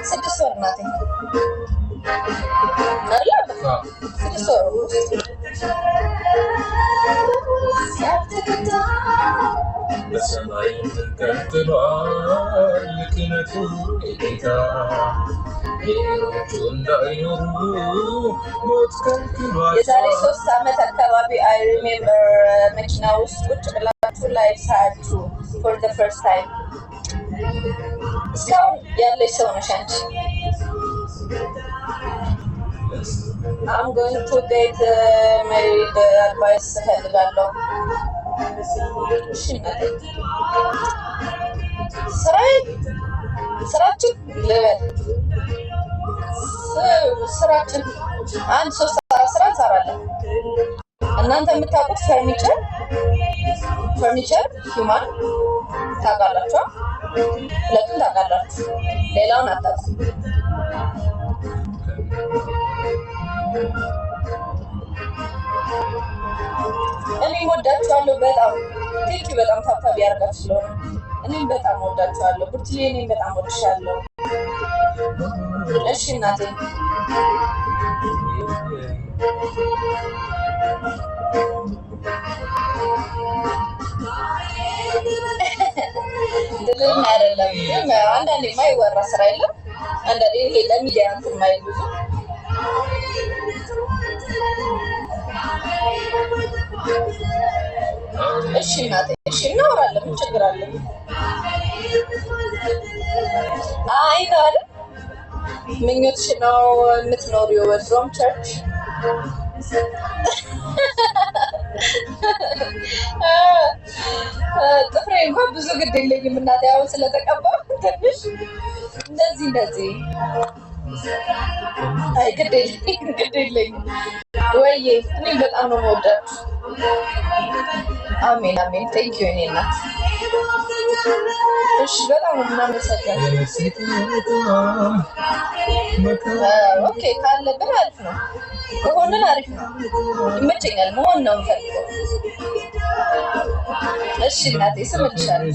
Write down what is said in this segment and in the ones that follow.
6 ወር ናት አይደል? 6 ወር በሰማይ ቀጥሏል ክነቱ ጌታ ሌሎቹ እንዳይኖሩ ሞት ከልክሏል። የዛሬ 3 ዓመት አካባቢ አይ ሪሜምበር መኪና ውስጥ ቁጭ ብላችሁ ላይቭ ሳያችሁ ፎር ዘ ፈርስት ታይም እስካሁን ያለች ሰው ነሽ አንቺ። I'm going to get married advice እፈልጋለሁ። ስራችን ልበል ስራችን 1-3 ስራ እንሰራለን። እናንተ የምታውቁት ፈርኒቸር ሂውማን ታውቃላችሁ፣ ሁለቱም ታውቃላችሁ፣ ሌላውን አታውቁም። እኔም ወዳችኋለሁ በጣም ቴንኪ በጣም ታብታብ ያደርጋችሁ ስለሆነ እኔም በጣም ወዳችኋለሁ። ብርትዬ እኔም በጣም ወድሻለሁ። እሺ እናቴ ድልን አይደለም ግን አንዳንዴ የማይወራ ስራ የለም። አንዳንዴ ይሄ ለሚዲያ እንትን ማይል ብዙ እሺ እናቴ እሺ እናወራለን። ምን ችግር አለ? አይ ነው አይደል? ምኞትሽ ነው የምትኖሪው ወድሮም ቸርች ጥፍሬ እንኳን ብዙ ግድ የለኝም እናቴ አሁን ስለተቀባ ትንሽ እንደዚህ አይ ግድ የለኝም ወይዬ እኔም በጣም ነው የምወዳችሁ። አሜን አሜን። ቴንክ ዩ እኔ እናት። እሺ በጣም ነው የምናመሰግነው። ኦኬ ካለብን አሪፍ ነው ከሆነን አሪፍ ነው ይመቸኛል። መሆን ነው የምፈልገው። እሺ እናቴ ስምልሻለሁ።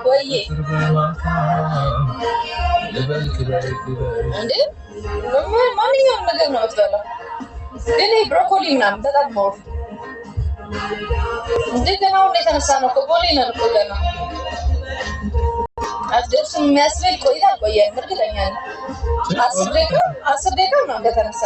ወይዬ እንዴ ማንኛውም ነገር ነው የምትበላው፣ ግን ብሮኮሊ ምናምን በጣም ሞር እንዴ ገና አሁን የተነሳ ነው እኮ ቦሌ ነን እኮ ገና አትደርስም የሚያስብል ቆይታ አልቆየንም። እርግጠኛ ነኝ 10 ደቂቃ ነው እንደተነሳ